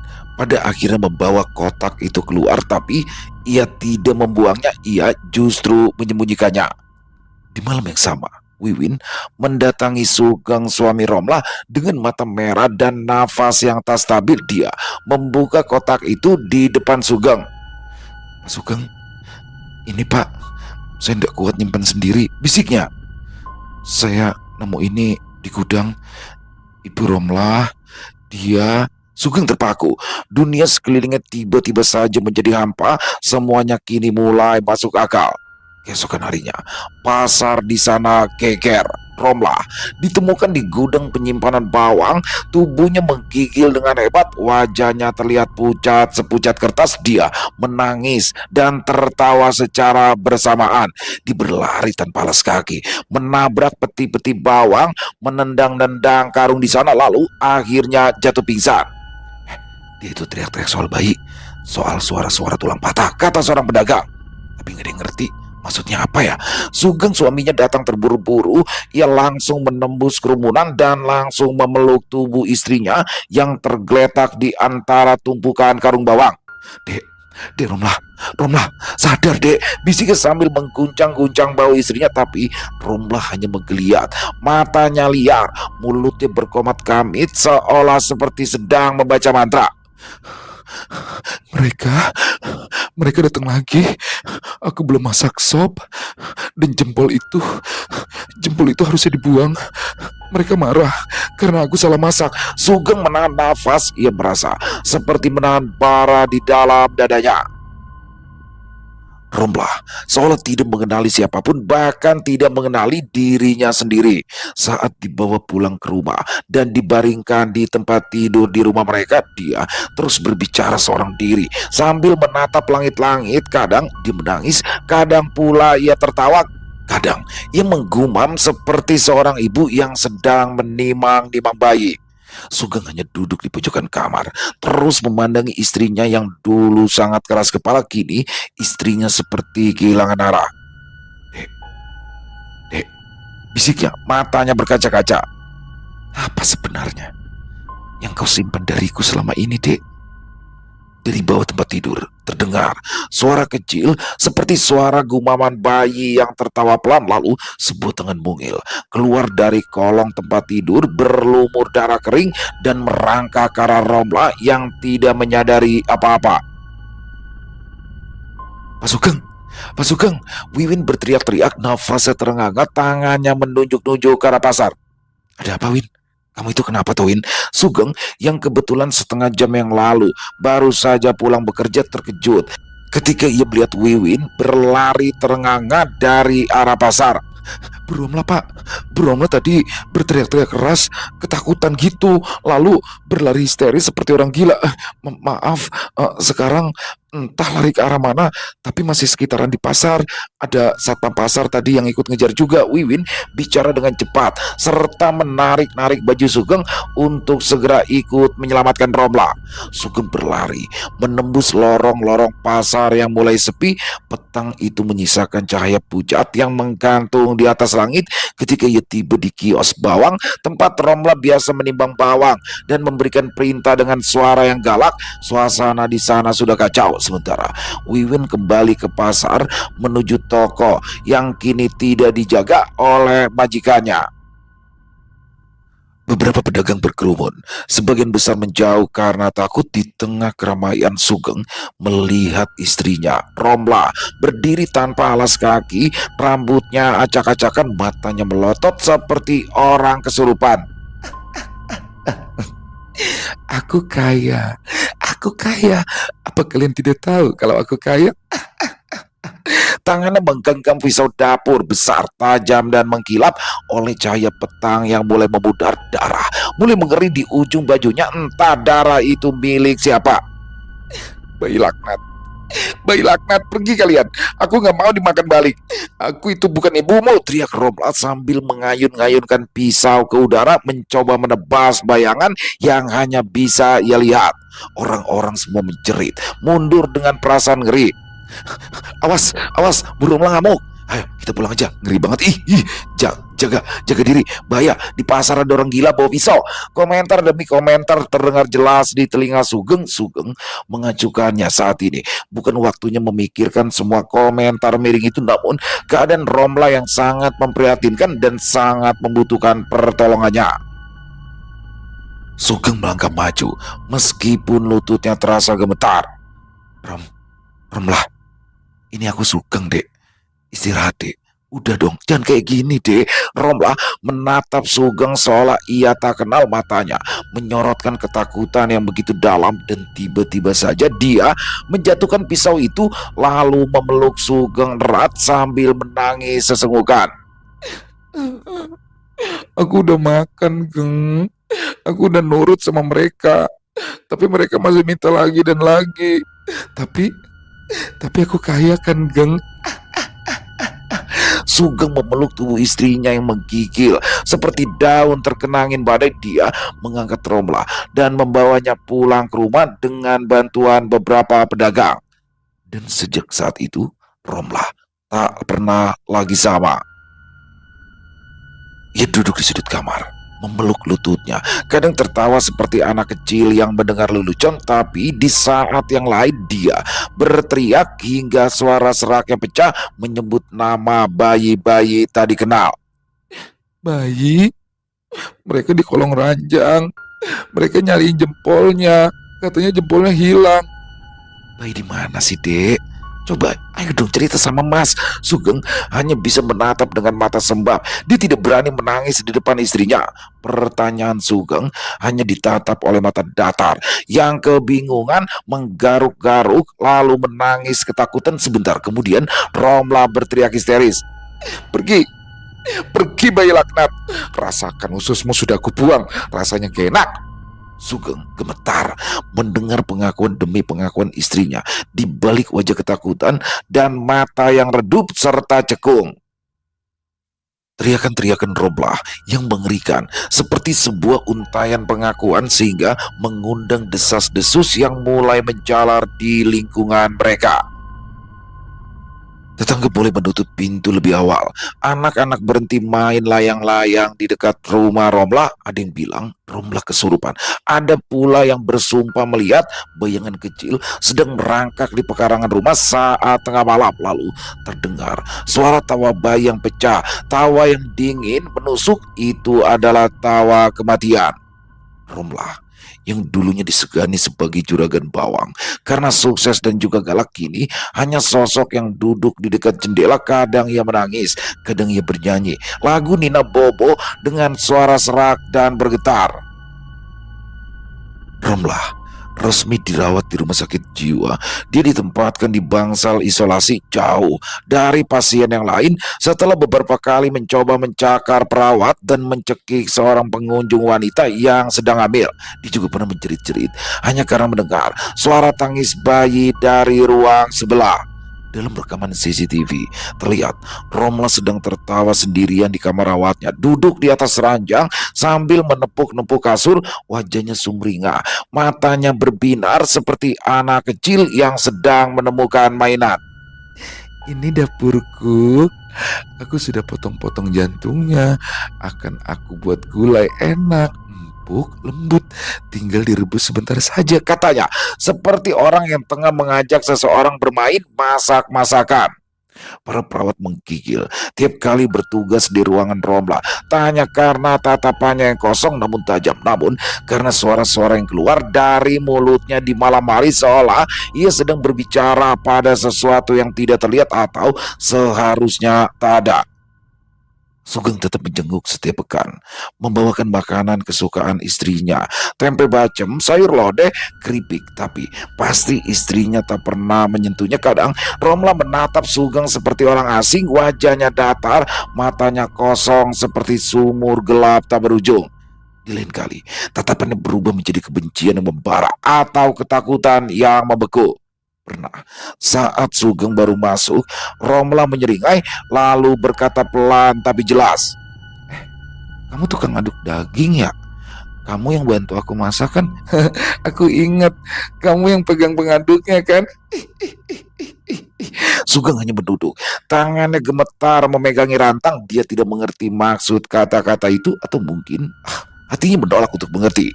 pada akhirnya membawa kotak itu keluar, tapi ia tidak membuangnya, ia justru menyembunyikannya. Di malam yang sama, Wiwin mendatangi Sugeng suami Romla dengan mata merah dan nafas yang tak stabil. Dia membuka kotak itu di depan Sugeng. Pak Sugeng, ini Pak, saya tidak kuat nyimpan sendiri, bisiknya. Saya nemu ini di gudang. Ibu Romla, dia. Sugeng terpaku. Dunia sekelilingnya tiba-tiba saja menjadi hampa. Semuanya kini mulai masuk akal. Keesokan harinya, pasar di sana geger. Romla ditemukan di gudang penyimpanan bawang. Tubuhnya menggigil dengan hebat. Wajahnya terlihat pucat sepucat kertas. Dia menangis dan tertawa secara bersamaan. Dia berlari tanpa alas kaki, menabrak peti-peti bawang, menendang-nendang karung di sana, lalu akhirnya jatuh pingsan. Dia itu teriak-teriak soal bayi, soal suara-suara tulang patah, kata seorang pedagang. Tapi nggak ada yang ngerti maksudnya apa ya. Sugeng suaminya datang terburu-buru. Ia langsung menembus kerumunan dan langsung memeluk tubuh istrinya yang tergeletak di antara tumpukan karung bawang. Dek, Dek Romlah, Romlah, sadar Dek, bisiknya sambil mengguncang-guncang bahu istrinya. Tapi Romlah hanya menggeliat, matanya liar, mulutnya berkomat kamit seolah seperti sedang membaca mantra. Mereka mereka datang lagi. Aku belum masak sop. Dan jempol itu harusnya dibuang. Mereka marah karena aku salah masak. Sugeng menahan nafas. Ia merasa seperti menahan bara di dalam dadanya. Romlah seolah tidak mengenali siapapun, bahkan tidak mengenali dirinya sendiri. Saat dibawa pulang ke rumah dan dibaringkan di tempat tidur di rumah mereka, dia terus berbicara seorang diri sambil menatap langit-langit. Kadang dia menangis, kadang pula ia tertawa. Kadang ia menggumam seperti seorang ibu yang sedang menimang-nimang bayi. Sugeng hanya duduk di pojokan kamar, terus memandangi istrinya yang dulu sangat keras kepala. Kini istrinya seperti kehilangan arah. Dek, dek, bisiknya, matanya berkaca-kaca. Apa sebenarnya yang kau simpan dariku selama ini, Dek? Dari bawah tempat tidur terdengar suara kecil seperti suara gumaman bayi yang tertawa pelan. Lalu sebuah tangan mungil keluar dari kolong tempat tidur berlumur darah kering dan merangkak ke arah Romla yang tidak menyadari apa-apa. Pak Sugeng, Pak Sugeng, Wiwin berteriak-teriak, nafasnya terengah-engah, tangannya menunjuk-nunjuk ke arah pasar. Ada apa, Win? Kamu itu kenapa tuh, Win? Sugeng yang kebetulan setengah jam yang lalu baru saja pulang bekerja terkejut ketika ia melihat Wiwin berlari terengah-engah dari arah pasar. Beromlah Pak, Beromlah tadi berteriak-teriak keras, ketakutan gitu, lalu berlari histeris seperti orang gila. Maaf, sekarang entah lari ke arah mana, tapi masih sekitaran di pasar. Ada satpam pasar tadi yang ikut ngejar juga. Wiwin bicara dengan cepat serta menarik-narik baju Sugeng untuk segera ikut menyelamatkan Romla. Sugeng berlari menembus lorong-lorong pasar yang mulai sepi. Petang itu menyisakan cahaya pucat yang menggantung di atas langit ketika ia tiba di kios bawang tempat Romla biasa menimbang bawang dan memberikan perintah dengan suara yang galak. Suasana di sana sudah kacau. Sementara Wiwin kembali ke pasar menuju toko yang kini tidak dijaga oleh majikannya. Beberapa pedagang berkerumun, sebagian besar menjauh karena takut. Di tengah keramaian, Sugeng melihat istrinya, Romla, berdiri tanpa alas kaki, rambutnya acak-acakan, matanya melotot seperti orang kesurupan. Aku kaya, aku kaya. Apa kalian tidak tahu kalau aku kaya? Tangannya menggenggam pisau dapur besar, tajam dan mengkilap oleh cahaya petang yang mulai memudar darah. Mulai mengering di ujung bajunya, entah darah itu milik siapa. Bayi laknat, bayi laknat, pergi kalian. Aku nggak mau dimakan balik. Aku itu bukan ibumu, teriak Romla sambil mengayun-ngayunkan pisau ke udara, mencoba menebas bayangan yang hanya bisa ia lihat. Orang-orang semua menjerit, mundur dengan perasaan ngeri. Awas, awas, burung ngamuk. Ayo, kita pulang aja. Ngeri banget. Ih, jaga diri. Bahaya, di pasar ada orang gila bawa pisau. Komentar demi komentar terdengar jelas di telinga Sugeng. Sugeng mengacukannya saat ini. Bukan waktunya memikirkan semua komentar miring itu, namun keadaan Romla yang sangat memprihatinkan dan sangat membutuhkan pertolongannya. Sugeng melangkah maju, meskipun lututnya terasa gemetar. Romla, ini aku Sugeng, Dek. Istirahat, Dek. Udah dong, jangan kayak gini, Dek. Romlah menatap Sugeng seolah ia tak kenal matanya, menyorotkan ketakutan yang begitu dalam, dan tiba-tiba saja dia menjatuhkan pisau itu lalu memeluk Sugeng erat sambil menangis sesenggukan. Aku udah makan, Geng. Aku udah nurut sama mereka. Tapi mereka masih minta lagi dan lagi. Tapi aku kaya kan, Geng? Sugeng memeluk tubuh istrinya yang menggigil. Seperti daun terkena angin badai, dia mengangkat Romla dan membawanya pulang ke rumah dengan bantuan beberapa pedagang. Dan sejak saat itu, Romla tak pernah lagi sama. Ia duduk di sudut kamar, memeluk lututnya, kadang tertawa seperti anak kecil yang mendengar lelucon, tapi di saat yang lain dia berteriak hingga suara seraknya pecah menyebut nama bayi-bayi tak dikenal. Bayi? Mereka di kolong ranjang. Mereka nyariin jempolnya. Katanya jempolnya hilang. Bayi di mana sih, Dek? Coba, ayo dong cerita sama Mas. Sugeng hanya bisa menatap dengan mata sembab. Dia tidak berani menangis di depan istrinya. Pertanyaan Sugeng hanya ditatap oleh mata datar yang kebingungan, menggaruk-garuk, lalu menangis ketakutan. Sebentar kemudian Romla berteriak histeris. Pergi, pergi bayi laknat. Rasakan ususmu sudah aku buang. Rasanya gak enak. Sugeng gemetar mendengar pengakuan demi pengakuan istrinya di balik wajah ketakutan dan mata yang redup serta cekung. Teriakan-teriakan Romla yang mengerikan seperti sebuah untayan pengakuan sehingga mengundang desas-desus yang mulai menjalar di lingkungan mereka. Tetangga boleh menutup pintu lebih awal. Anak-anak berhenti main layang-layang di dekat rumah Romla. Ada yang bilang Romla kesurupan. Ada pula yang bersumpah melihat bayangan kecil sedang merangkak di pekarangan rumah saat tengah malam. Lalu terdengar suara tawa bayi yang pecah. Tawa yang dingin menusuk, itu adalah tawa kematian. Romla yang dulunya disegani sebagai juragan bawang karena sukses dan juga galak, kini hanya sosok yang duduk di dekat jendela. Kadang ia menangis, kadang ia bernyanyi lagu Nina Bobo dengan suara serak dan bergetar. Romla resmi dirawat di rumah sakit jiwa. Dia ditempatkan di bangsal isolasi jauh dari pasien yang lain. Setelah beberapa kali mencoba mencakar perawat dan mencekik seorang pengunjung wanita yang sedang hamil, dia juga pernah menjerit-jerit hanya karena mendengar suara tangis bayi dari ruang sebelah. Dalam rekaman CCTV terlihat Romla sedang tertawa sendirian di kamar rawatnya, duduk di atas ranjang sambil menepuk-nepuk kasur. Wajahnya sumringah, matanya berbinar seperti anak kecil yang sedang menemukan mainan. Ini dapurku. Aku sudah potong-potong jantungnya. Akan aku buat gulai enak, empuk, lembut. Tinggal direbus sebentar saja, katanya. Seperti orang yang tengah mengajak seseorang bermain masak-masakan. Para perawat menggigil tiap kali bertugas di ruangan Romla. Tak hanya karena tatapannya yang kosong namun tajam, namun karena suara-suara yang keluar dari mulutnya di malam hari seolah ia sedang berbicara pada sesuatu yang tidak terlihat atau seharusnya tak ada. Sugeng tetap menjenguk setiap pekan, membawakan makanan kesukaan istrinya, tempe bacem, sayur lodeh, keripik. Tapi pasti istrinya tak pernah menyentuhnya. Kadang Romla menatap Sugeng seperti orang asing, wajahnya datar, matanya kosong seperti sumur gelap tak berujung. Di lain kali, tatapannya berubah menjadi kebencian yang membara atau ketakutan yang membeku. Pernah, saat Sugeng baru masuk, Romla menyeringai lalu berkata pelan tapi jelas, "Eh, kamu tukang aduk daging ya? Kamu yang bantu aku masak kan? Aku ingat, kamu yang pegang pengaduknya kan?" Sugeng hanya menduduk, tangannya gemetar memegangi rantang. Dia tidak mengerti maksud kata-kata itu, atau mungkin hatinya menolak untuk mengerti.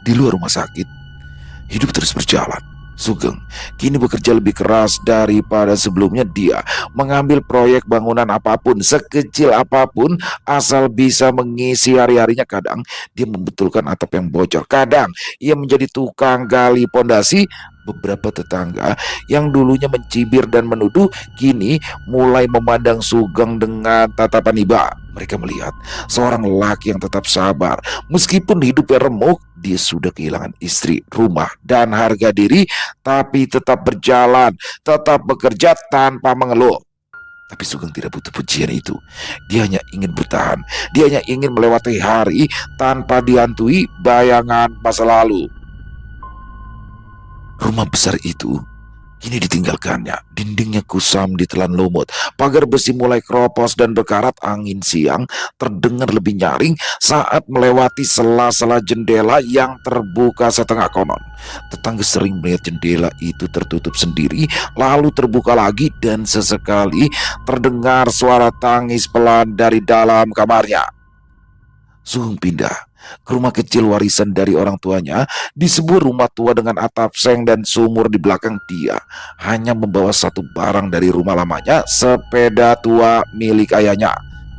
Di luar rumah sakit, hidup terus berjalan. Sugeng kini bekerja lebih keras daripada sebelumnya. Dia mengambil proyek bangunan apapun, sekecil apapun, asal bisa mengisi hari-harinya. Kadang dia membetulkan atap yang bocor, kadang ia menjadi tukang gali pondasi. Beberapa tetangga yang dulunya mencibir dan menuduh kini mulai memandang Sugeng dengan tatapan iba. Mereka melihat seorang lelaki yang tetap sabar meskipun hidupnya remuk. Dia sudah kehilangan istri, rumah, dan harga diri, tapi tetap berjalan, tetap bekerja tanpa mengeluh. Tapi Sugeng tidak butuh pujian itu. Dia hanya ingin bertahan. Dia hanya ingin melewati hari tanpa dihantui bayangan masa lalu. Rumah besar itu kini ditinggalkannya. Dindingnya kusam ditelan lumut, pagar besi mulai keropos dan berkarat. Angin siang terdengar lebih nyaring saat melewati sela-sela jendela yang terbuka setengah. Konon tetangga sering melihat jendela itu tertutup sendiri lalu terbuka lagi, dan sesekali terdengar suara tangis pelan dari dalam kamarnya. Sugeng pindah ke rumah kecil warisan dari orang tuanya di sebuah rumah tua dengan atap seng dan sumur di belakang. Dia hanya membawa satu barang dari rumah lamanya, sepeda tua milik ayahnya.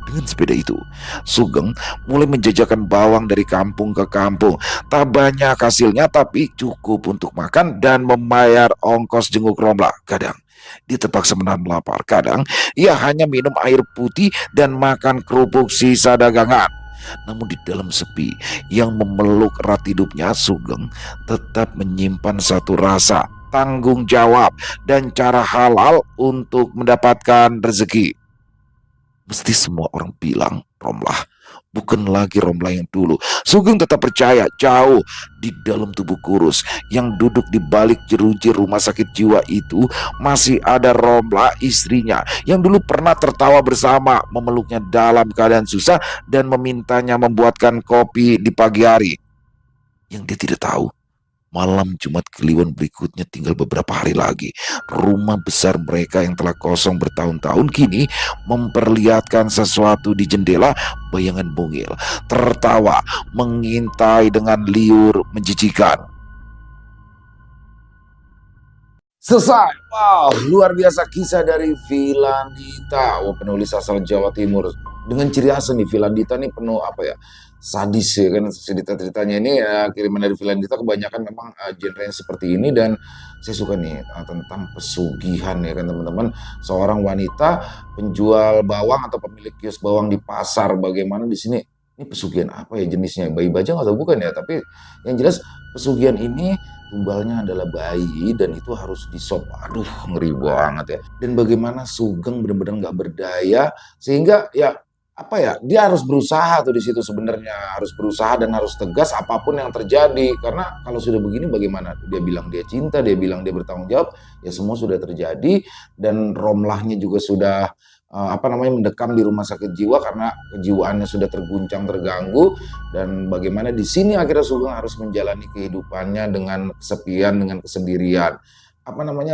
Dengan sepeda itu, Sugeng mulai menjajakan bawang dari kampung ke kampung. Tak banyak hasilnya, tapi cukup untuk makan dan membayar ongkos jenguk Romla. Kadang dia terpaksa menahan lapar, kadang ia hanya minum air putih dan makan kerupuk sisa dagangan. Namun di dalam sepi yang memeluk erat hidupnya, Sugeng tetap menyimpan satu rasa tanggung jawab dan cara halal untuk mendapatkan rezeki. Mesti semua orang bilang Romlah bukan lagi Romlah yang dulu. Sugeng tetap percaya jauh di dalam tubuh kurus yang duduk di balik jeruji rumah sakit jiwa itu masih ada Romlah, istrinya, yang dulu pernah tertawa bersama, memeluknya dalam keadaan susah, dan memintanya membuatkan kopi di pagi hari. Yang dia tidak tahu, malam Jumat Kliwon berikutnya tinggal beberapa hari lagi. Rumah besar mereka yang telah kosong bertahun-tahun kini memperlihatkan sesuatu di jendela. Bayangan mungil tertawa mengintai dengan liur menjijikan. Selesai. Wow, luar biasa kisah dari Filandita. Penulis asal Jawa Timur. Dengan ciri khas nih, Filandita nih penuh apa ya? Sadis ya kan, cerita-ceritanya ini ya, kiriman dari Filandita kebanyakan memang genre seperti ini. Dan saya suka nih tentang pesugihan ya kan teman-teman. Seorang wanita penjual bawang atau pemilik kios bawang di pasar. Bagaimana di sini? Ini pesugihan apa ya jenisnya? Bayi bajang atau bukan ya? Tapi yang jelas pesugihan ini tumbalnya adalah bayi dan itu harus disop. Aduh, ngeri banget ya. Dan bagaimana Sugeng benar-benar nggak berdaya sehingga ya apa ya, dia harus berusaha tuh di situ sebenarnya, harus berusaha dan harus tegas apapun yang terjadi. Karena kalau sudah begini bagaimana? Dia bilang dia cinta, dia bilang dia bertanggung jawab, ya semua sudah terjadi. Dan Romlahnya juga sudah mendekam di rumah sakit jiwa karena kejiwaannya sudah terguncang, terganggu. Dan bagaimana di sini akhirnya Sugeng harus menjalani kehidupannya dengan kesepian, dengan kesendirian.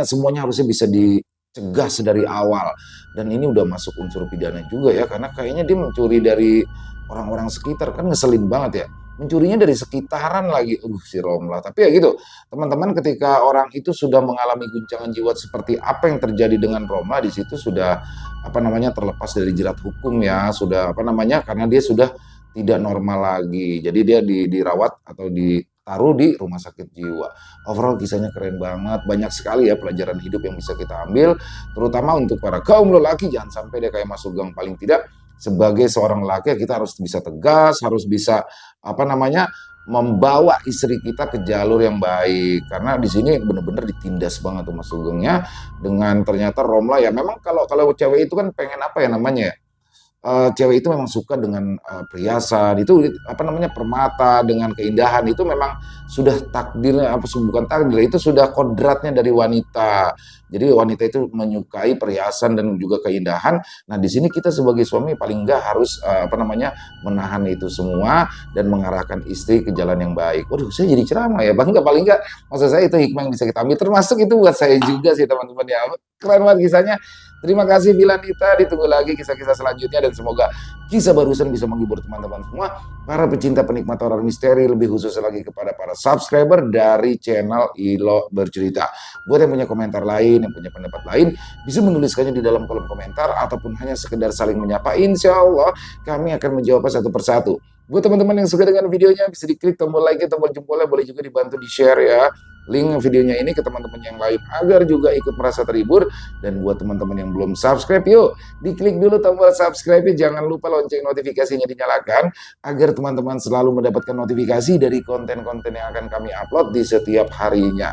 Semuanya harusnya bisa dicegah sedari awal. Dan ini udah masuk unsur pidana juga ya, karena kayaknya dia mencuri dari orang-orang sekitar, kan ngeselin banget ya. Mencurinya dari sekitaran lagi, si Romlah. Tapi ya gitu, teman-teman, ketika orang itu sudah mengalami guncangan jiwa seperti apa yang terjadi dengan Romlah, di situ sudah terlepas dari jerat hukum ya, sudah karena dia sudah tidak normal lagi. Jadi dia dirawat atau ditaruh di rumah sakit jiwa. Overall kisahnya keren banget, banyak sekali ya pelajaran hidup yang bisa kita ambil, terutama untuk para kaum lelaki. Jangan sampai dia kayak Mas Sugeng, paling tidak sebagai seorang laki kita harus bisa tegas, harus bisa apa namanya membawa istri kita ke jalur yang baik. Karena di sini bener-bener ditindas banget tuh Mas Sugeng ya, dengan ternyata Romla ya memang kalau kalau cewek itu kan pengen apa ya namanya ya, cewek itu memang suka dengan perhiasan itu apa namanya permata dengan keindahan itu memang sudah takdirnya apa bukan takdir itu sudah kodratnya dari wanita. Jadi wanita itu menyukai perhiasan dan juga keindahan. Nah di sini kita sebagai suami paling enggak harus apa namanya menahan itu semua dan mengarahkan istri ke jalan yang baik. Waduh saya jadi ceramah ya bang, enggak paling enggak maksud saya itu hikmah yang bisa kita ambil termasuk itu buat saya juga sih teman-teman ya. Keren banget kisahnya. Terima kasih Vilanita, ditunggu lagi kisah-kisah selanjutnya dan semoga kisah barusan bisa menghibur teman-teman semua, para pecinta penikmat horor misteri, lebih khusus lagi kepada para subscriber dari channel Ilo Bercerita. Buat yang punya komentar lain, yang punya pendapat lain, bisa menuliskannya di dalam kolom komentar ataupun hanya sekedar saling menyapa. Insya Allah kami akan menjawab satu persatu. Buat teman-teman yang suka dengan videonya, bisa diklik tombol like, tombol jempolnya, boleh juga dibantu di-share ya link videonya ini ke teman-teman yang lain agar juga ikut merasa terhibur. Dan buat teman-teman yang belum subscribe, yuk diklik dulu tombol subscribe-nya, jangan lupa lonceng notifikasinya dinyalakan agar teman-teman selalu mendapatkan notifikasi dari konten-konten yang akan kami upload di setiap harinya.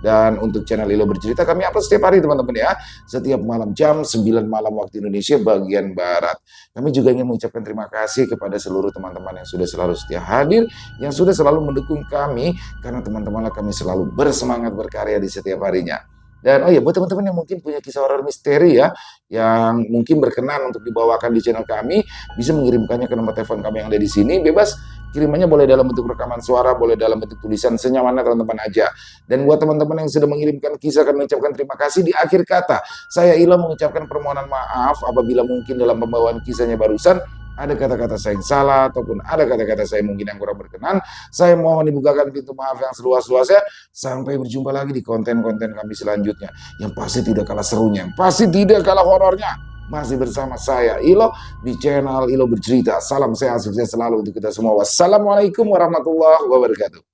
Dan untuk channel Ilo Bercerita kami upload setiap hari teman-teman ya, setiap malam jam 9 malam waktu Indonesia bagian Barat. Kami juga ingin mengucapkan terima kasih kepada seluruh teman-teman yang sudah selalu setia hadir, yang sudah selalu mendukung kami, karena teman-temanlah kami selalu bersemangat berkarya di setiap harinya. Dan oh ya buat teman-teman yang mungkin punya kisah horor misteri ya, yang mungkin berkenan untuk dibawakan di channel kami, bisa mengirimkannya ke nomor telepon kami yang ada di sini. Bebas kirimannya, boleh dalam bentuk rekaman suara, boleh dalam bentuk tulisan, senyamannya teman-teman aja. Dan buat teman-teman yang sudah mengirimkan kisah, kami mengucapkan terima kasih. Di akhir kata, saya Ilo mengucapkan permohonan maaf apabila mungkin dalam pembawaan kisahnya barusan ada kata-kata saya yang salah ataupun ada kata-kata saya mungkin yang kurang berkenan. Saya mohon dibukakan pintu maaf yang seluas-luasnya. Sampai berjumpa lagi di konten-konten kami selanjutnya, yang pasti tidak kalah serunya, yang pasti tidak kalah horornya. Masih bersama saya Ilo di channel Ilo Bercerita. Salam sehat, sukses selalu untuk kita semua. Wassalamualaikum warahmatullahi wabarakatuh.